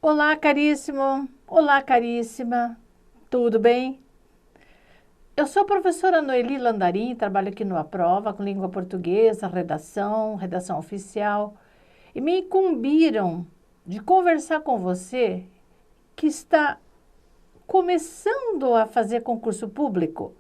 Olá, caríssimo. Olá, caríssima. Tudo bem? Eu sou a professora Noeli Landarim, trabalho aqui no Aprova com língua portuguesa, redação oficial, e me incumbiram de conversar com você que está começando a fazer concurso público.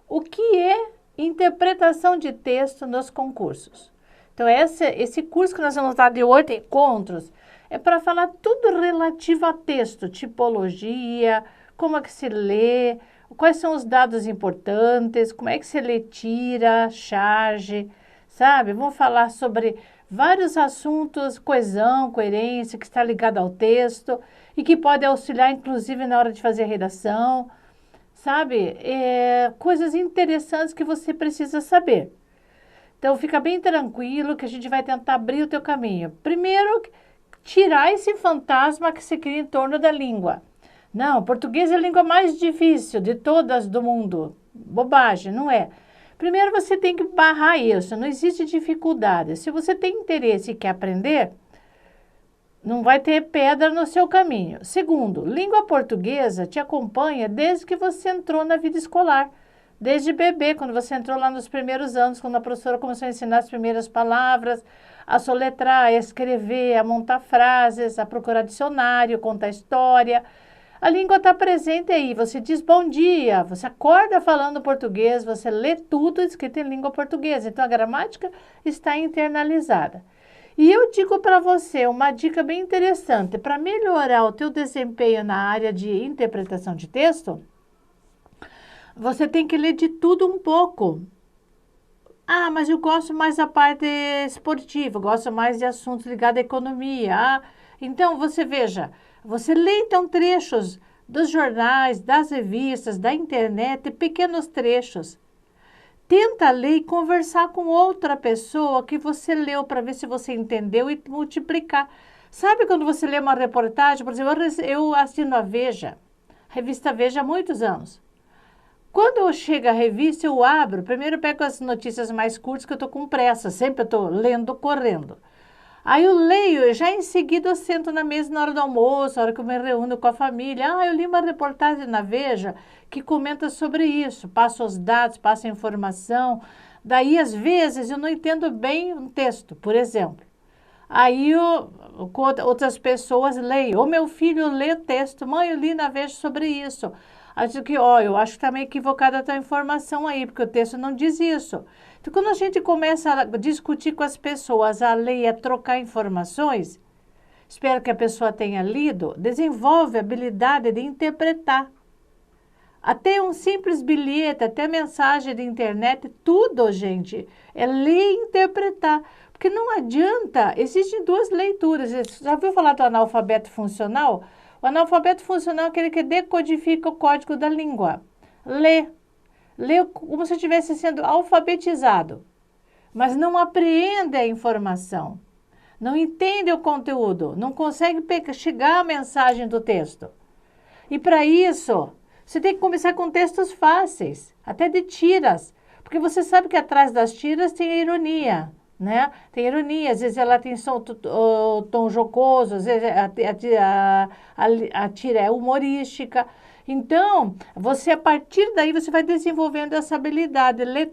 O que é interpretação de texto nos concursos? Então, esse curso que nós vamos dar de 8 encontros é para falar tudo relativo a texto, tipologia, como é que se lê, quais são os dados importantes, como é que se lê tira, charge, sabe? Vamos falar sobre vários assuntos, coesão, coerência, que está ligado ao texto e que pode auxiliar, inclusive, na hora de fazer a redação, sabe? Coisas interessantes que você precisa saber. Então, fica bem tranquilo que a gente vai tentar abrir o teu caminho. Primeiro, tirar esse fantasma que se cria em torno da língua. Não, português é a língua mais difícil de todas do mundo. Bobagem, não é? Primeiro, você tem que barrar isso. Não existe dificuldade. Se você tem interesse e quer aprender, não vai ter pedra no seu caminho. Segundo, língua portuguesa te acompanha desde que você entrou na vida escolar. Desde bebê, quando você entrou lá nos primeiros anos, quando a professora começou a ensinar as primeiras palavras, a soletrar, a escrever, a montar frases, a procurar dicionário, contar história. A língua está presente aí. Você diz bom dia, você acorda falando português, você lê tudo escrito em língua portuguesa. Então, a gramática está internalizada. E eu digo para você uma dica bem interessante. Para melhorar o teu desempenho na área de interpretação de texto, você tem que ler de tudo um pouco. Ah, mas eu gosto mais da parte esportiva, gosto mais de assuntos ligados à economia. Então, você veja, você lê então trechos dos jornais, das revistas, da internet, pequenos trechos. Tenta ler e conversar com outra pessoa que você leu para ver se você entendeu e multiplicar. Sabe quando você lê uma reportagem, por exemplo, eu assino a Veja, a revista Veja há muitos anos. Quando chega a revista, eu abro, primeiro eu pego as notícias mais curtas, que eu estou com pressa, sempre eu estou lendo, correndo. Aí eu leio, e já em seguida eu sento na mesa na hora do almoço, na hora que eu me reúno com a família. Eu li uma reportagem na Veja que comenta sobre isso, passa os dados, passa a informação. Daí, às vezes, eu não entendo bem um texto, por exemplo. Aí outras pessoas leem. Ou meu filho lê o texto. Mãe, eu li na Veja sobre isso. Acho que, eu acho que está meio equivocada a tua informação aí, porque o texto não diz isso. Então, quando a gente começa a discutir com as pessoas, a ler, a trocar informações, espero que a pessoa tenha lido, desenvolve a habilidade de interpretar. Até um simples bilhete, até mensagem de internet, tudo, gente, é ler e interpretar. Porque não adianta, existem duas leituras. Você já ouviu falar do analfabeto funcional? O analfabeto funcional é aquele que decodifica o código da língua. Lê como se estivesse sendo alfabetizado, mas não apreende a informação, não entende o conteúdo, não consegue chegar à mensagem do texto. E para isso, você tem que começar com textos fáceis, até de tiras, porque você sabe que atrás das tiras tem a ironia, né? Tem ironia, às vezes ela tem tom jocoso, às vezes a tira é humorística. Então, a partir daí, você vai desenvolvendo essa habilidade, ler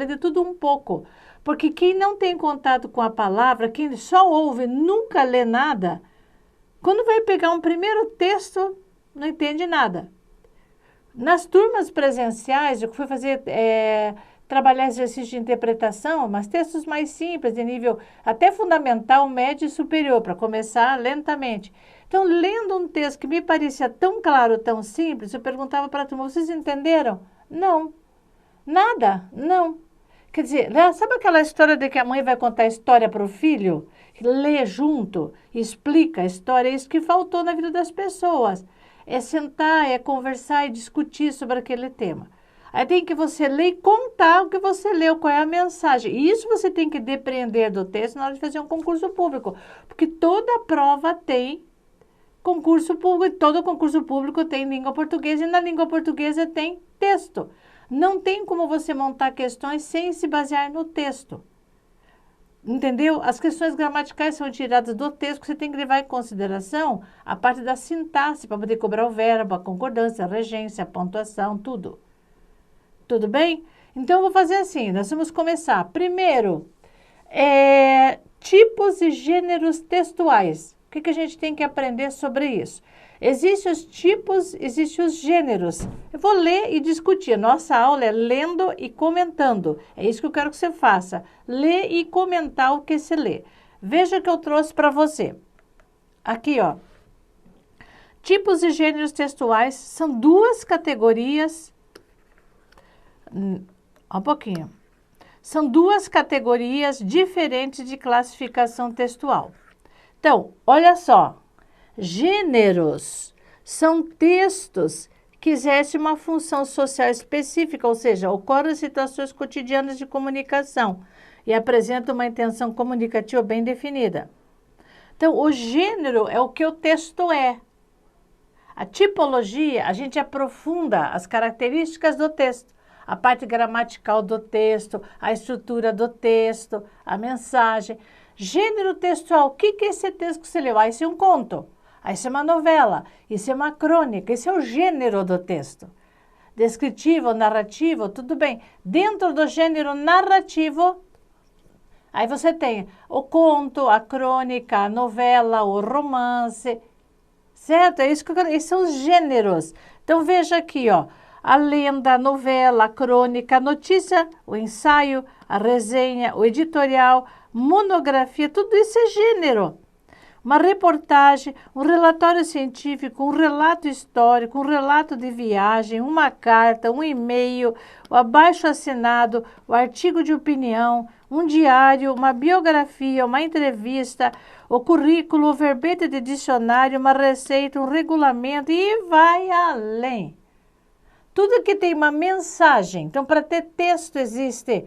de tudo um pouco. Porque quem não tem contato com a palavra, quem só ouve, nunca lê nada, quando vai pegar um primeiro texto, não entende nada. Nas turmas presenciais, eu fui fazer, trabalhar exercício de interpretação, mas textos mais simples, de nível até fundamental, médio e superior, para começar lentamente. Então, lendo um texto que me parecia tão claro, tão simples, eu perguntava para a turma, vocês entenderam? Não. Nada? Não. Quer dizer, sabe aquela história de que a mãe vai contar a história para o filho? Lê junto, explica a história, é isso que faltou na vida das pessoas. É sentar, é conversar e discutir sobre aquele tema. Aí tem que você ler e contar o que você leu, qual é a mensagem. E isso você tem que depreender do texto na hora de fazer um concurso público. Porque toda prova tem concurso público, e todo concurso público tem língua portuguesa, e na língua portuguesa tem texto. Não tem como você montar questões sem se basear no texto. Entendeu? As questões gramaticais são tiradas do texto, você tem que levar em consideração a parte da sintaxe para poder cobrar o verbo, a concordância, a regência, a pontuação, tudo. Tudo bem? Então, eu vou fazer assim, nós vamos começar. Primeiro, tipos e gêneros textuais. O que a gente tem que aprender sobre isso? Existem os tipos, existem os gêneros. Eu vou ler e discutir. Nossa aula é lendo e comentando. É isso que eu quero que você faça. Ler e comentar o que você lê. Veja o que eu trouxe para você. Aqui, ó. Tipos e gêneros textuais são duas categorias. Um pouquinho. São duas categorias diferentes de classificação textual. Então, olha só. Gêneros são textos que exercem uma função social específica, ou seja, ocorrem em situações cotidianas de comunicação e apresentam uma intenção comunicativa bem definida. Então, o gênero é o que o texto é. A tipologia, a gente aprofunda as características do texto, a parte gramatical do texto, a estrutura do texto, a mensagem. Gênero textual, o que é esse texto que você leu? Ah, esse é um conto. Isso é uma novela, isso é uma crônica, esse é o gênero do texto. Descritivo, narrativo, tudo bem. Dentro do gênero narrativo, aí você tem o conto, a crônica, a novela, o romance, certo? É isso que esses são os gêneros. Então veja aqui, ó, a lenda, a novela, a crônica, a notícia, o ensaio, a resenha, o editorial, monografia, tudo isso é gênero. Uma reportagem, um relatório científico, um relato histórico, um relato de viagem, uma carta, um e-mail, o abaixo-assinado, o artigo de opinião, um diário, uma biografia, uma entrevista, o currículo, o verbete de dicionário, uma receita, um regulamento e vai além. Tudo que tem uma mensagem. Então, para ter texto existe,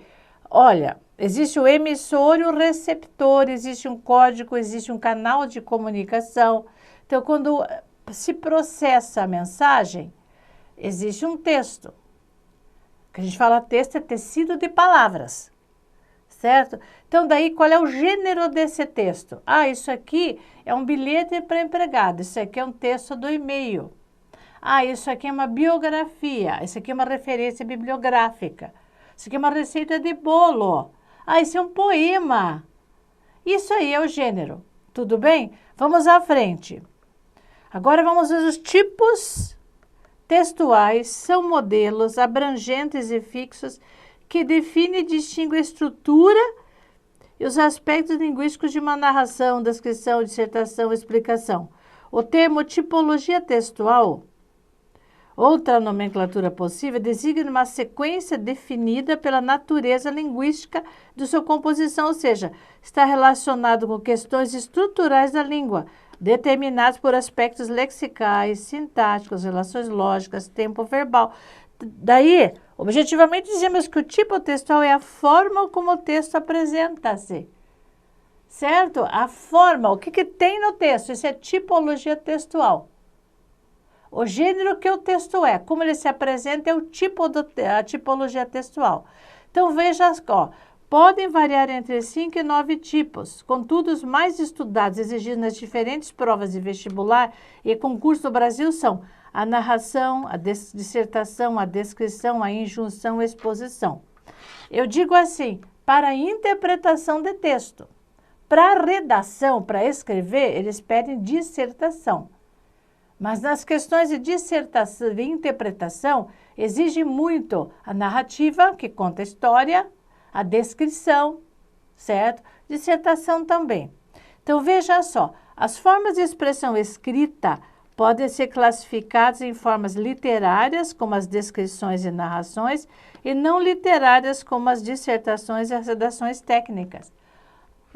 olha, existe o emissor e o receptor, existe um código, existe um canal de comunicação. Então, quando se processa a mensagem, existe um texto. O que a gente fala texto é tecido de palavras, certo? Então, daí, qual é o gênero desse texto? Ah, isso aqui é um bilhete para empregado, isso aqui é um texto do e-mail. Ah, isso aqui é uma biografia, isso aqui é uma referência bibliográfica. Isso aqui é uma receita de bolo. Ah, isso é um poema. Isso aí é o gênero. Tudo bem? Vamos à frente. Agora vamos ver os tipos textuais. São modelos abrangentes e fixos que definem e distinguem a estrutura e os aspectos linguísticos de uma narração, descrição, dissertação, explicação. O termo tipologia textual, outra nomenclatura possível, designa uma sequência definida pela natureza linguística de sua composição, ou seja, está relacionado com questões estruturais da língua, determinadas por aspectos lexicais, sintáticos, relações lógicas, tempo verbal. Daí, objetivamente, dizemos que o tipo textual é a forma como o texto apresenta-se. Certo? A forma, o que tem no texto, isso é tipologia textual. O gênero que o texto é, como ele se apresenta, é o tipo a tipologia textual. Então, veja, ó, podem variar entre 5 e 9 tipos, contudo, os mais estudados, exigidos nas diferentes provas de vestibular e concurso do Brasil são a narração, a dissertação, a descrição, a injunção, a exposição. Eu digo assim, para a interpretação de texto. Para a redação, para escrever, eles pedem dissertação. Mas nas questões de dissertação, de interpretação, exige muito a narrativa, que conta a história, a descrição, certo? Dissertação também. Então, veja só, as formas de expressão escrita podem ser classificadas em formas literárias, como as descrições e narrações, e não literárias, como as dissertações e as redações técnicas.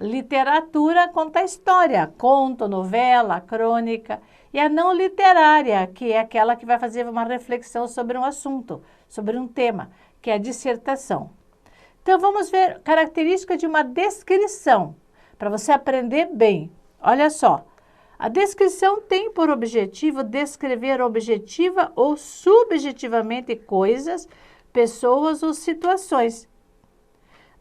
Literatura conta a história, conto, novela, crônica, e a não literária, que é aquela que vai fazer uma reflexão sobre um assunto, sobre um tema, que é a dissertação. Então, vamos ver características de uma descrição, para você aprender bem. Olha só, a descrição tem por objetivo descrever objetiva ou subjetivamente coisas, pessoas ou situações.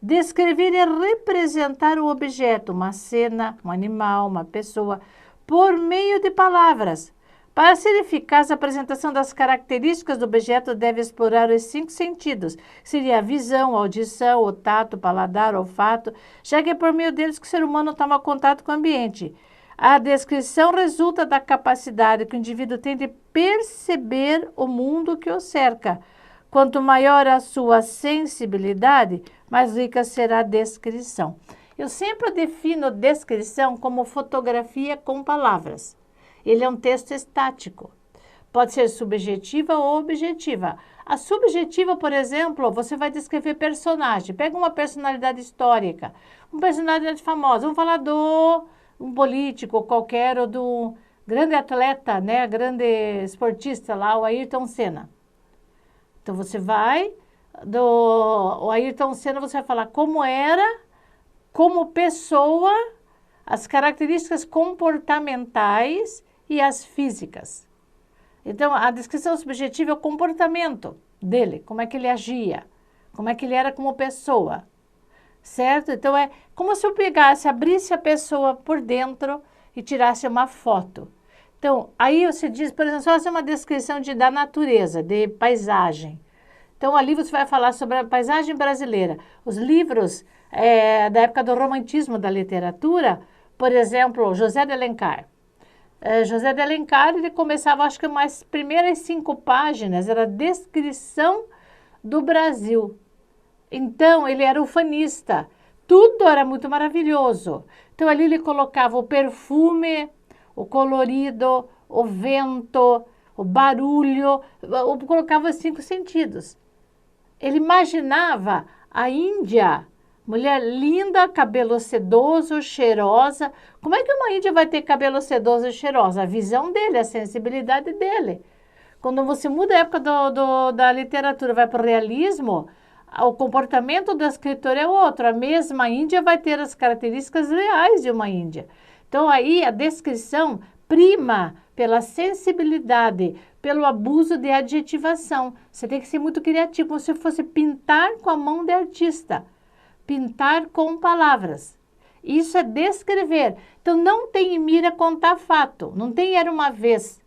Descrever é representar o objeto, uma cena, um animal, uma pessoa, por meio de palavras. Para ser eficaz, a apresentação das características do objeto deve explorar os 5 sentidos. Seria a visão, a audição, o tato, o paladar, o olfato, já que é por meio deles que o ser humano toma contato com o ambiente. A descrição resulta da capacidade que o indivíduo tem de perceber o mundo que o cerca. Quanto maior a sua sensibilidade, mais rica será a descrição. Eu sempre defino descrição como fotografia com palavras. Ele é um texto estático. Pode ser subjetiva ou objetiva. A subjetiva, por exemplo, você vai descrever personagem. Pega uma personalidade histórica, uma personalidade famosa. Vamos falar do um político qualquer ou do grande atleta, né, grande esportista lá, o Ayrton Senna. Então, você vai do Ayrton Senna, você vai falar como era, como pessoa, as características comportamentais e as físicas. Então, a descrição subjetiva é o comportamento dele, como é que ele agia, como é que ele era como pessoa, certo? Então, é como se eu pegasse, abrisse a pessoa por dentro e tirasse uma foto. Então, aí você diz, por exemplo, fazer uma descrição da natureza, de paisagem. Então, ali você vai falar sobre a paisagem brasileira. Os livros da época do romantismo da literatura, por exemplo, José de Alencar. José de Alencar, ele começava, acho que as primeiras 5 páginas, era a descrição do Brasil. Então, ele era ufanista. Tudo era muito maravilhoso. Então, ali ele colocava o perfume, o colorido, o vento, o barulho, colocava os 5 sentidos. Ele imaginava a Índia, mulher linda, cabelo sedoso, cheirosa. Como é que uma índia vai ter cabelo sedoso e cheirosa? A visão dele, a sensibilidade dele. Quando você muda a época da literatura, vai para o realismo, o comportamento do escritor é outro. A mesma índia vai ter as características reais de uma índia. Então, aí a descrição prima pela sensibilidade, pelo abuso de adjetivação. Você tem que ser muito criativo, como se fosse pintar com a mão de artista. Pintar com palavras. Isso é descrever. Então, não tem em mira contar fato. Não tem era uma vez.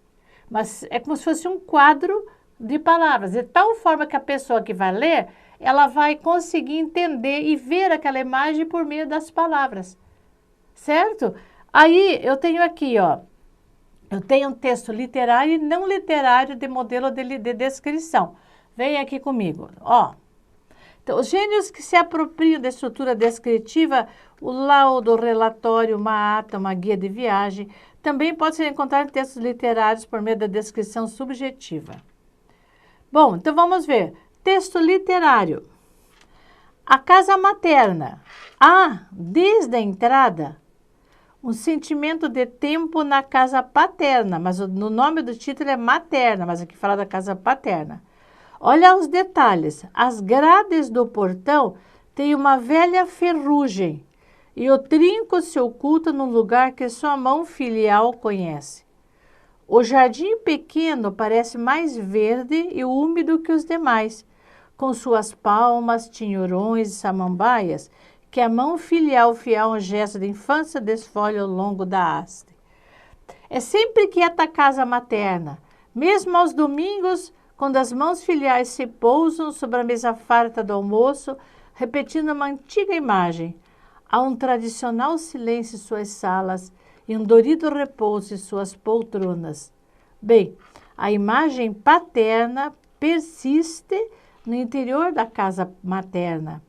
Mas é como se fosse um quadro de palavras. De tal forma que a pessoa que vai ler, ela vai conseguir entender e ver aquela imagem por meio das palavras. Certo? Aí, eu tenho aqui, ó. Eu tenho um texto literário e não literário de modelo de descrição. Vem aqui comigo, ó. Então, os gênios que se apropriam da estrutura descritiva, o laudo, o relatório, uma ata, uma guia de viagem, também pode ser encontrado em textos literários por meio da descrição subjetiva. Bom, então vamos ver. Texto literário. A casa materna. Desde a entrada, um sentimento de tempo na casa paterna, mas no nome do título é materna, mas aqui fala da casa paterna. Olha os detalhes. As grades do portão têm uma velha ferrugem e o trinco se oculta num lugar que sua mão filial conhece. O jardim pequeno parece mais verde e úmido que os demais, com suas palmas, tinhorões e samambaias, que a mão filial fiel a um gesto de infância desfolha ao longo da haste. É sempre quieta a casa materna, mesmo aos domingos, quando as mãos filiais se pousam sobre a mesa farta do almoço, repetindo uma antiga imagem. Há um tradicional silêncio em suas salas e um dorido repouso em suas poltronas. Bem, a imagem paterna persiste no interior da casa materna.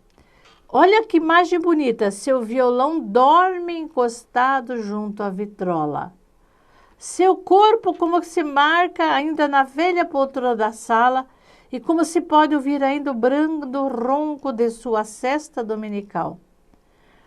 Olha que imagem bonita, seu violão dorme encostado junto à vitrola. Seu corpo como que se marca ainda na velha poltrona da sala e como se pode ouvir ainda o brando ronco de sua cesta dominical.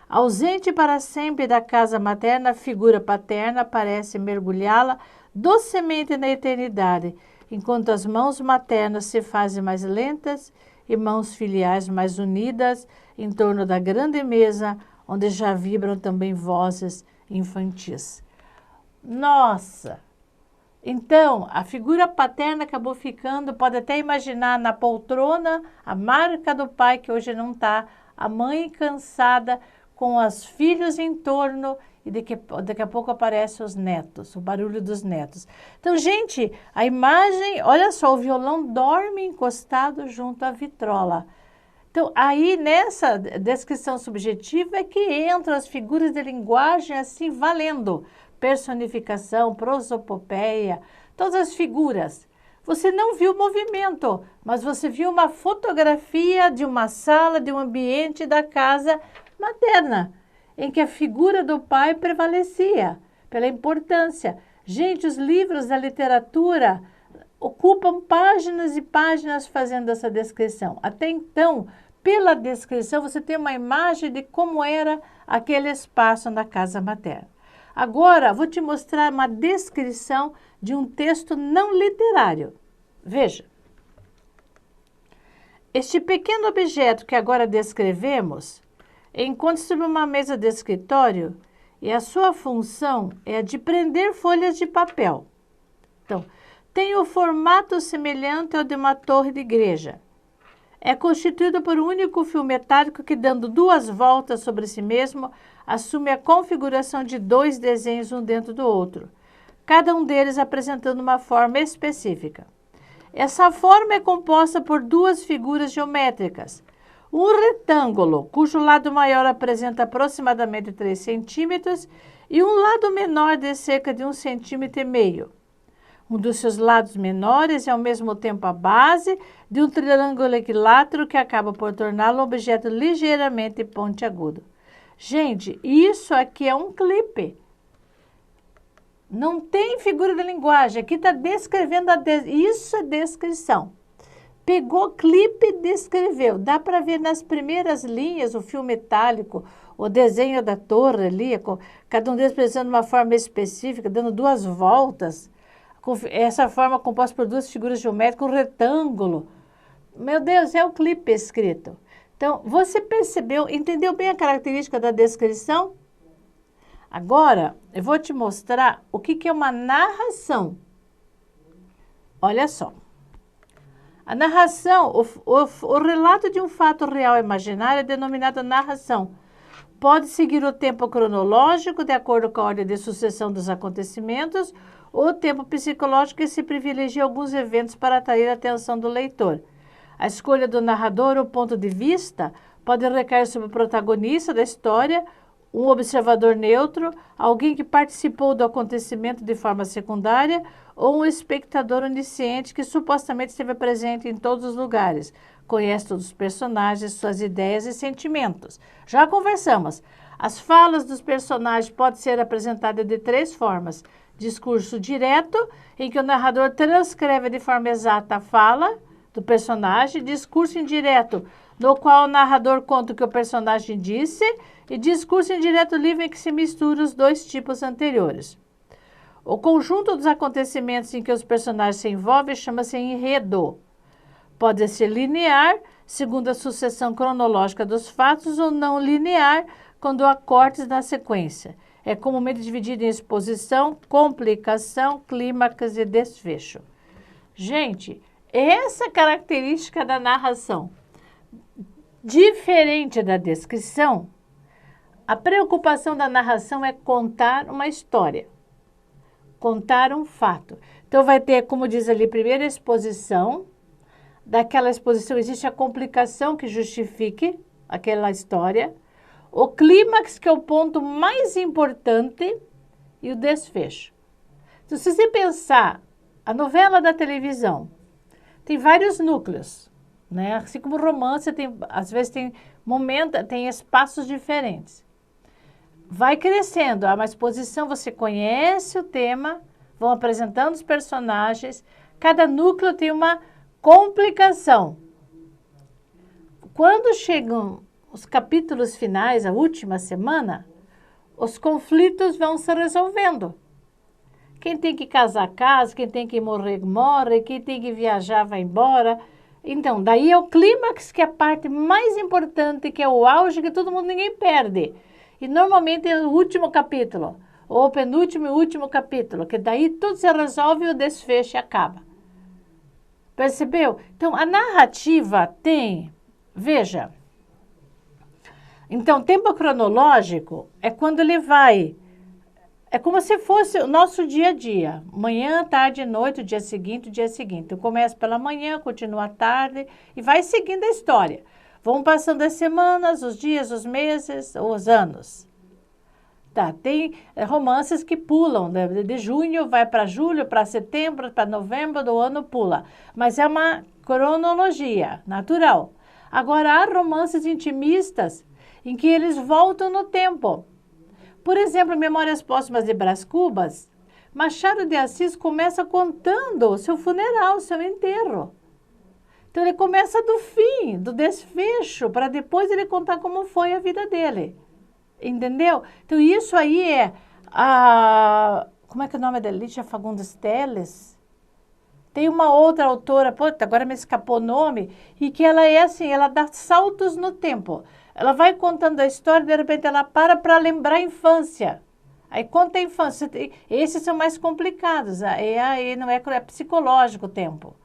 Ausente para sempre da casa materna, a figura paterna parece mergulhá-la docemente na eternidade, enquanto as mãos maternas se fazem mais lentas e mãos filiais mais unidas em torno da grande mesa, onde já vibram também vozes infantis. Nossa! Então, a figura paterna acabou ficando, pode até imaginar na poltrona, a marca do pai que hoje não está a mãe cansada com os filhos em torno e daqui a pouco aparecem os netos, o barulho dos netos. Então, gente, a imagem, olha só, o violão dorme encostado junto à vitrola. Então, aí nessa descrição subjetiva é que entram as figuras de linguagem assim valendo. Personificação, prosopopeia, todas as figuras. Você não viu o movimento, mas você viu uma fotografia de uma sala, de um ambiente da casa materna, em que a figura do pai prevalecia, pela importância. Gente, os livros da literatura ocupam páginas e páginas fazendo essa descrição. Até então, pela descrição, você tem uma imagem de como era aquele espaço na casa materna. Agora, vou te mostrar uma descrição de um texto não literário. Veja. Este pequeno objeto que agora descrevemos encontra-se sobre uma mesa de escritório e a sua função é a de prender folhas de papel. Então, tem o formato semelhante ao de uma torre de igreja. É constituído por um único fio metálico que, dando 2 voltas sobre si mesmo, assume a configuração de 2 desenhos um dentro do outro, cada um deles apresentando uma forma específica. Essa forma é composta por 2 figuras geométricas. Um retângulo, cujo lado maior apresenta aproximadamente 3 centímetros e um lado menor de cerca de 1,5 centímetros. Um dos seus lados menores é ao mesmo tempo a base de um triângulo equilátero que acaba por torná-lo um objeto ligeiramente pontiagudo. Gente, isso aqui é um clipe. Não tem figura de linguagem. Aqui está descrevendo isso é descrição. Pegou clipe e descreveu. Dá para ver nas primeiras linhas o fio metálico, o desenho da torre ali, cada um deles apresentando uma forma específica, dando 2 voltas. Essa forma composta por 2 figuras geométricas, um retângulo. Meu Deus, é o clipe escrito. Então, você percebeu, entendeu bem a característica da descrição? Agora, eu vou te mostrar o que é uma narração. Olha só. A narração, o relato de um fato real ou imaginário é denominado narração. Pode seguir o tempo cronológico, de acordo com a ordem de sucessão dos acontecimentos, ou o tempo psicológico que se privilegia alguns eventos para atrair a atenção do leitor. A escolha do narrador ou ponto de vista pode recair sobre o protagonista da história, um observador neutro, alguém que participou do acontecimento de forma secundária ou um espectador onisciente que supostamente esteve presente em todos os lugares, conhece todos os personagens, suas ideias e sentimentos. Já conversamos. As falas dos personagens podem ser apresentadas de 3 formas. Discurso direto, em que o narrador transcreve de forma exata a fala do personagem. Discurso indireto, no qual o narrador conta o que o personagem disse. E discurso indireto livre, em que se misturam os 2 tipos anteriores. O conjunto dos acontecimentos em que os personagens se envolvem chama-se enredo. Pode ser linear, segundo a sucessão cronológica dos fatos, ou não linear, quando há cortes na sequência. É comumente dividido em exposição, complicação, clímax e desfecho. Gente, essa característica da narração, diferente da descrição, a preocupação da narração é contar uma história, contar um fato. Então, vai ter, como diz ali, primeiro a exposição. Daquela exposição existe a complicação que justifique aquela história, o clímax, que é o ponto mais importante, e o desfecho. Então, se você pensar, a novela da televisão tem vários núcleos, né? Assim como o romance, às vezes tem espaços diferentes. Vai crescendo, há uma exposição, você conhece o tema, vão apresentando os personagens, cada núcleo tem uma complicação. Quando chegam os capítulos finais, a última semana, os conflitos vão se resolvendo. Quem tem que casar, casa, quem tem que morrer, morre, quem tem que viajar, vai embora. Então, daí é o clímax, que é a parte mais importante, que é o auge, que ninguém perde. E normalmente é o último capítulo, ou o penúltimo e último capítulo, que daí tudo se resolve e o desfecho acaba. Percebeu? Então, a narrativa tem, veja, Então, tempo cronológico é quando ele vai... É como se fosse o nosso dia a dia. Manhã, tarde, noite, o dia seguinte, o dia seguinte. Então, começa pela manhã, continua à tarde e vai seguindo a história. Vão passando as semanas, os dias, os meses, os anos. Tá, tem romances que pulam, de junho vai para julho, para setembro, para novembro do ano pula. Mas é uma cronologia natural. Agora, há romances intimistas em que eles voltam no tempo. Por exemplo, Memórias Póstumas de Brás Cubas, Machado de Assis começa contando o seu funeral, o seu enterro. Então, ele começa do fim, do desfecho, para depois ele contar como foi a vida dele. Entendeu? Então, isso aí é a... Como é que é o nome da Lídia Fagundes Telles? Tem uma outra autora, agora me escapou o nome, e que ela é assim, ela dá saltos no tempo. Ela vai contando a história, de repente ela para lembrar a infância. Aí conta a infância. Esses são mais complicados, aí não é psicológico o tempo.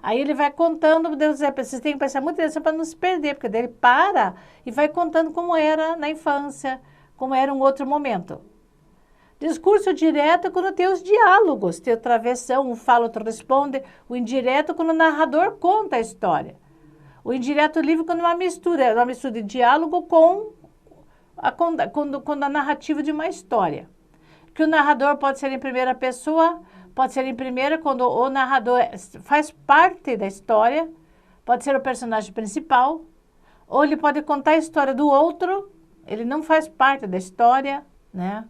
Aí ele vai contando, Deus vocês têm que prestar muita atenção para não se perder, porque daí ele para e vai contando como era na infância, como era um outro momento. Discurso direto é quando tem os diálogos, tem a travessão, um fala, outro responde. O indireto quando o narrador conta a história. O indireto livre quando é uma mistura de diálogo com a narrativa de uma história. Que o narrador pode ser em primeira pessoa, pode ser em primeira quando o narrador faz parte da história, pode ser o personagem principal, ou ele pode contar a história do outro, ele não faz parte da história, né?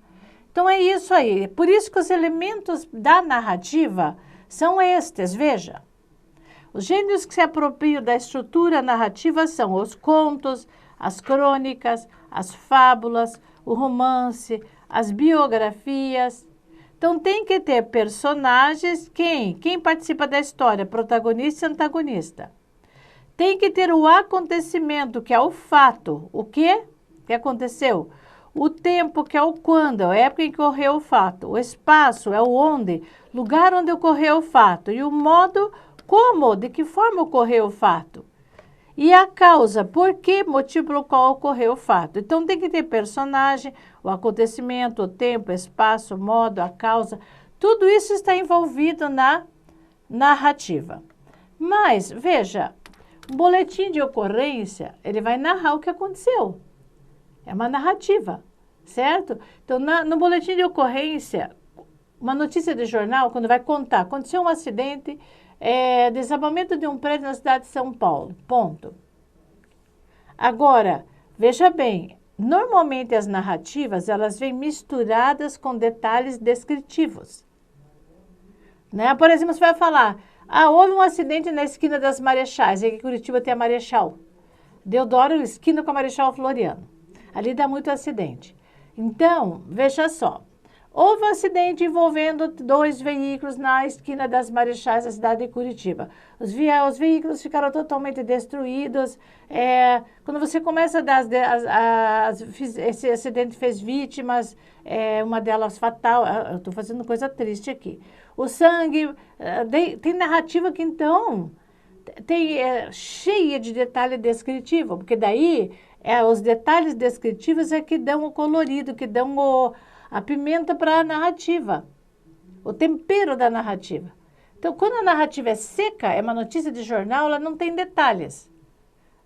Então é isso aí. Por isso que os elementos da narrativa são estes, veja. Os gêneros que se apropriam da estrutura narrativa são os contos, as crônicas, as fábulas, o romance, as biografias. Então, tem que ter personagens, quem participa da história, protagonista e antagonista. Tem que ter o acontecimento, que é o fato. O quê? Que aconteceu? O tempo, que é o quando, a época em que ocorreu o fato. O espaço, é o onde, lugar onde ocorreu o fato. E o modo, como, de que forma ocorreu o fato. E a causa, por que motivo pelo qual ocorreu o fato. Então, tem que ter personagem, o acontecimento, o tempo, o espaço, o modo, a causa. Tudo isso está envolvido na narrativa. Mas, veja, um boletim de ocorrência, ele vai narrar o que aconteceu. É uma narrativa, certo? Então, no boletim de ocorrência, uma notícia de jornal, quando vai contar, aconteceu um acidente, desabamento de um prédio na cidade de São Paulo, ponto. Agora, veja bem, normalmente as narrativas, elas vêm misturadas com detalhes descritivos. Né? Por exemplo, você vai falar, houve um acidente na esquina das Marechais, aqui em Curitiba tem a Marechal. Deodoro, esquina com a Marechal Floriano. Ali dá muito acidente. Então, veja só. Houve um acidente envolvendo 2 veículos na esquina das Marechais da cidade de Curitiba. Os veículos ficaram totalmente destruídos. Quando você começa a dar esse acidente fez vítimas, uma delas fatal. Eu estou fazendo coisa triste aqui. O sangue, tem narrativa que então cheia de detalhe descritivo, porque daí os detalhes descritivos é que dão o colorido, que dão a pimenta para a narrativa, o tempero da narrativa. Então, quando a narrativa é seca, é uma notícia de jornal, ela não tem detalhes.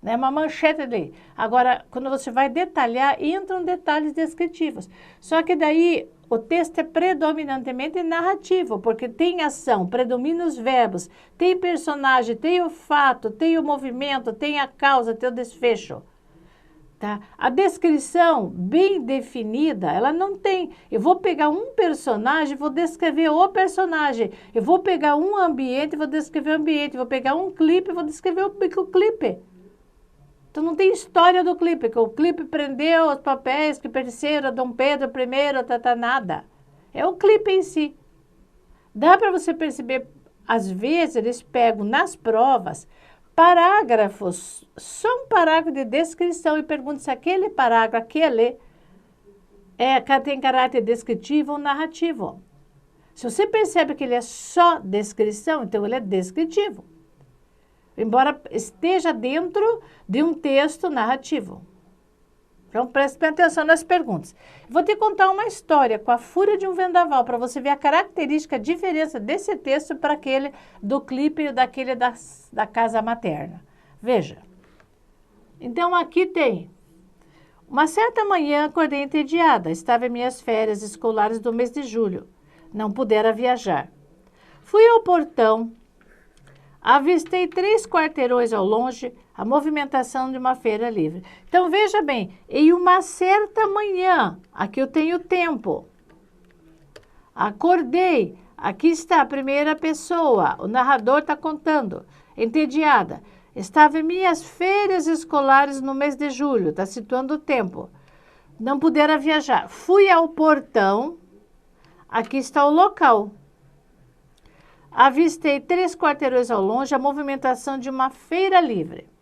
É uma manchete ali. Agora, quando você vai detalhar, entram detalhes descritivos. Só que daí o texto é predominantemente narrativo, porque tem ação, predomina os verbos, tem personagem, tem o fato, tem o movimento, tem a causa, tem o desfecho. Tá? A descrição bem definida, ela não tem. Eu vou pegar um personagem, vou descrever o personagem. Eu vou pegar um ambiente, vou descrever o ambiente. Vou pegar um clipe, vou descrever o clipe. Então, não tem história do clipe, que o clipe prendeu os papéis que pertenceram a Dom Pedro I, nada. É o clipe em si. Dá para você perceber, às vezes, eles pegam nas provas parágrafos, só um parágrafo de descrição e perguntam se aquele parágrafo, tem caráter descritivo ou narrativo. Se você percebe que ele é só descrição, então ele é descritivo. Embora esteja dentro de um texto narrativo. Então, preste atenção nas perguntas. Vou te contar uma história com a fúria de um vendaval, para você ver a característica, a diferença desse texto para aquele do clipe daquele da casa materna. Veja. Então, aqui tem. Uma certa manhã, acordei entediada. Estava em minhas férias escolares do mês de julho. Não pudera viajar. Fui ao portão. Avistei 3 quarteirões ao longe a movimentação de uma feira livre. Então, veja bem, em uma certa manhã, aqui eu tenho tempo. Acordei, aqui está a primeira pessoa, o narrador está contando. Entediada, estava em minhas férias escolares no mês de julho, está situando o tempo. Não pudera viajar. Fui ao portão, aqui está o local. Avistei 3 quarteirões ao longe a movimentação de uma feira livre.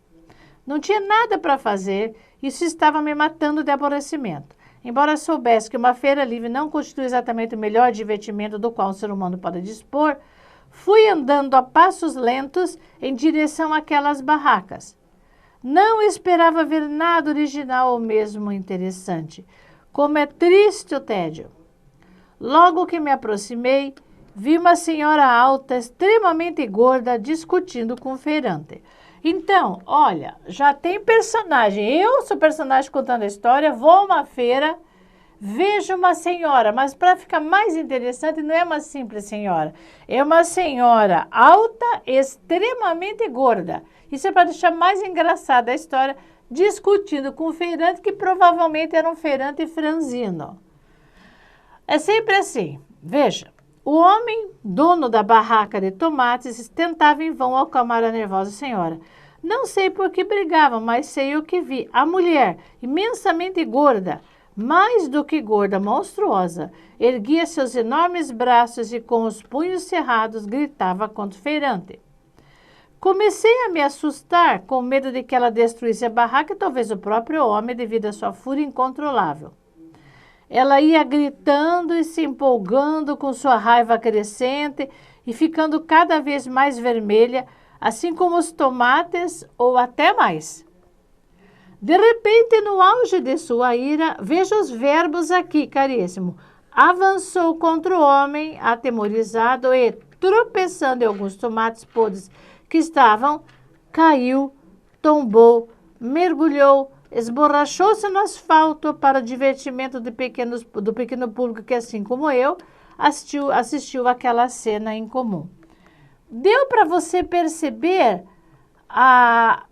Não tinha nada para fazer, isso estava me matando de aborrecimento. Embora soubesse que uma feira livre não constitui exatamente o melhor divertimento do qual um ser humano pode dispor, fui andando a passos lentos em direção àquelas barracas. Não esperava ver nada original ou mesmo interessante. Como é triste o tédio. Logo que me aproximei, vi uma senhora alta, extremamente gorda, discutindo com o feirante. Então, olha, já tem personagem. Eu sou personagem contando a história, vou a uma feira, vejo uma senhora, mas para ficar mais interessante, não é uma simples senhora. É uma senhora alta, extremamente gorda. Isso é para deixar mais engraçada a história, discutindo com o feirante, que provavelmente era um feirante franzino. É sempre assim, veja. O homem, dono da barraca de tomates, tentava em vão acalmar a nervosa senhora. Não sei por que brigavam, mas sei o que vi. A mulher, imensamente gorda, mais do que gorda, monstruosa, erguia seus enormes braços e com os punhos cerrados gritava contra o feirante. Comecei a me assustar, com medo de que ela destruísse a barraca e talvez o próprio homem devido à sua fúria incontrolável. Ela ia gritando e se empolgando com sua raiva crescente e ficando cada vez mais vermelha, assim como os tomates ou até mais. De repente, no auge de sua ira, veja os verbos aqui, caríssimo. Avançou contra o homem, atemorizado e, tropeçando em alguns tomates podres que estavam, caiu, tombou, mergulhou, esborrachou-se no asfalto para o divertimento do pequeno público que, assim como eu, assistiu àquela cena em comum. Deu para você perceber a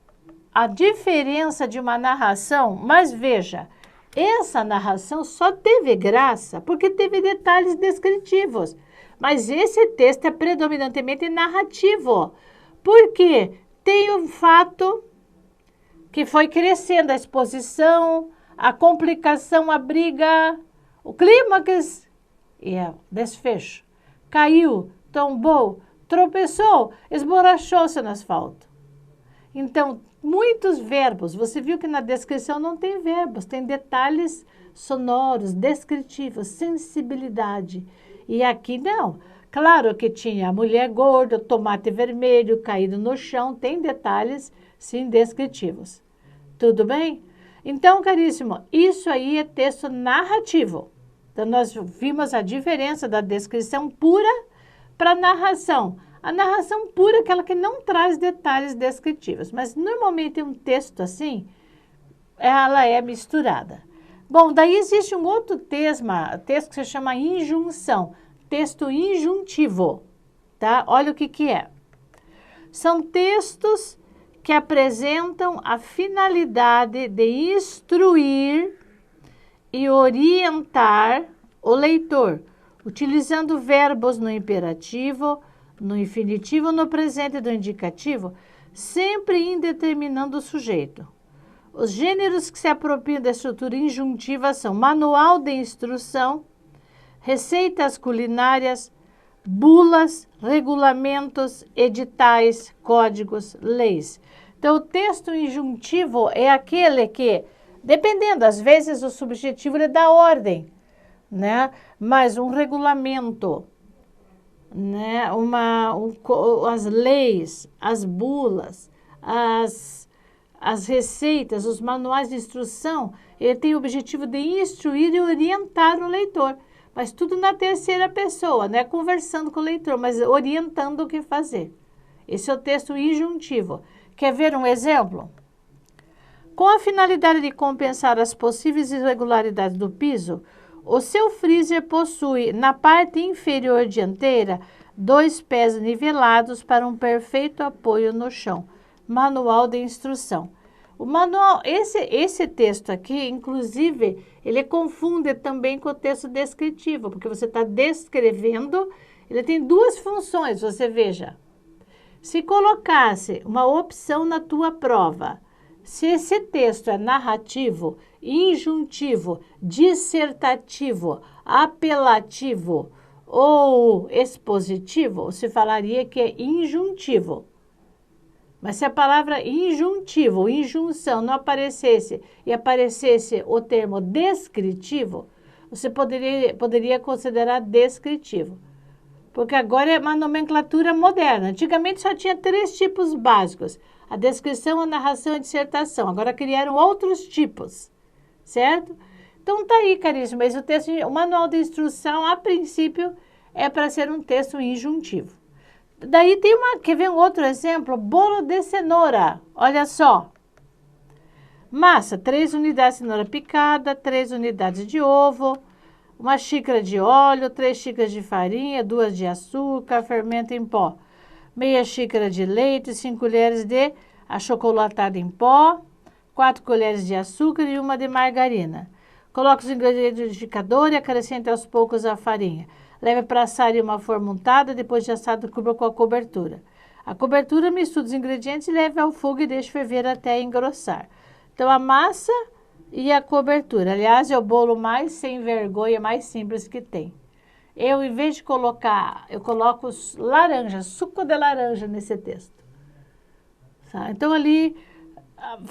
diferença de uma narração? Mas veja, essa narração só teve graça porque teve detalhes descritivos. Mas esse texto é predominantemente narrativo, porque tem um fato que foi crescendo, a exposição, a complicação, a briga, o clímax e o desfecho. Caiu, tombou, tropeçou, esborrachou-se no asfalto. Então, muitos verbos. Você viu que na descrição não tem verbos, tem detalhes sonoros, descritivos, sensibilidade. E aqui não. Claro que tinha a mulher gorda, o tomate vermelho caído no chão, tem detalhes, sim, descritivos. Tudo bem? Então, caríssimo, isso aí é texto narrativo. Então, nós vimos a diferença da descrição pura para a narração. A narração pura é aquela que não traz detalhes descritivos, mas normalmente um texto assim, ela é misturada. Bom, daí existe um outro texto que se chama injunção, texto injuntivo, tá? Olha o que é. São textos que apresentam a finalidade de instruir e orientar o leitor, utilizando verbos no imperativo, no infinitivo, no presente do indicativo, sempre indeterminando o sujeito. Os gêneros que se apropriam da estrutura injuntiva são manual de instrução, receitas culinárias, bulas, regulamentos, editais, códigos, leis. Então, o texto injuntivo é aquele que, dependendo, às vezes o subjetivo ele dá ordem, né? Mas um regulamento, né? As leis, as bulas, as receitas, os manuais de instrução, ele tem o objetivo de instruir e orientar o leitor. Mas tudo na terceira pessoa, não é conversando com o leitor, mas orientando o que fazer. Esse é o texto injuntivo. Quer ver um exemplo? Com a finalidade de compensar as possíveis irregularidades do piso, o seu freezer possui, na parte inferior dianteira, 2 pés nivelados para um perfeito apoio no chão. Manual de instrução. O manual, esse texto aqui, inclusive, ele confunde também com o texto descritivo, porque você está descrevendo, ele tem 2 funções, você veja. Se colocasse uma opção na tua prova, se esse texto é narrativo, injuntivo, dissertativo, apelativo ou expositivo, você falaria que é injuntivo. Mas se a palavra injuntivo, injunção não aparecesse e aparecesse o termo descritivo, você poderia considerar descritivo. Porque agora é uma nomenclatura moderna. Antigamente só tinha 3 tipos básicos. A descrição, a narração e a dissertação. Agora criaram outros tipos, certo? Então tá aí, caríssimo. Esse o manual de instrução, a princípio, é para ser um texto injuntivo. Daí tem quer ver um outro exemplo? Bolo de cenoura. Olha só. Massa, 3 unidades de cenoura picada, 3 unidades de ovo, 1 xícara de óleo, 3 xícaras de farinha, 2 de açúcar, fermento em pó, meia xícara de leite, 5 colheres de achocolatado em pó, 4 colheres de açúcar e 1 de margarina. Coloque os ingredientes no liquidificador e acrescente aos poucos a farinha. Leve para assar em uma forma untada, depois de assado, cubra com a cobertura. A cobertura misture os ingredientes e leve ao fogo e deixe ferver até engrossar. Então, a massa e a cobertura. Aliás, é o bolo mais sem vergonha, mais simples que tem. Eu, em vez de colocar, eu coloco laranja, suco de laranja nesse texto. Tá? Então, ali,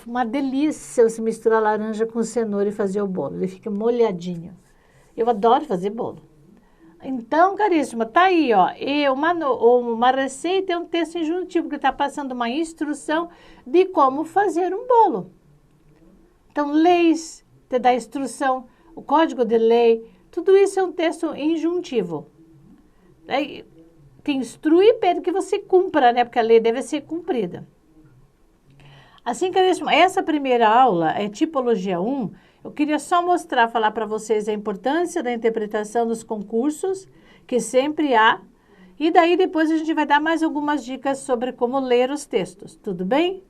uma delícia você misturar laranja com cenoura e fazer o bolo. Ele fica molhadinho. Eu adoro fazer bolo. Então, caríssima, tá aí, ó. Uma receita é um texto injuntivo que está passando uma instrução de como fazer um bolo. Então, leis, te dá instrução, o código de lei, tudo isso é um texto injuntivo. Aí, te instrui e pede que você cumpra, né? Porque a lei deve ser cumprida. Assim, caríssima, essa primeira aula é Tipologia 1. Eu queria só falar para vocês a importância da interpretação dos concursos, que sempre há, e daí depois a gente vai dar mais algumas dicas sobre como ler os textos, tudo bem?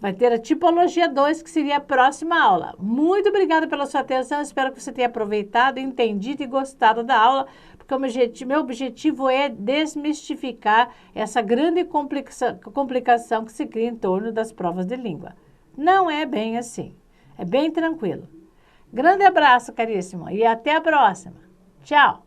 Vai ter a Tipologia 2, que seria a próxima aula. Muito obrigada pela sua atenção, espero que você tenha aproveitado, entendido e gostado da aula, porque meu objetivo é desmistificar essa grande complicação que se cria em torno das provas de língua. Não é bem assim, é bem tranquilo. Grande abraço, caríssimo, e até a próxima. Tchau!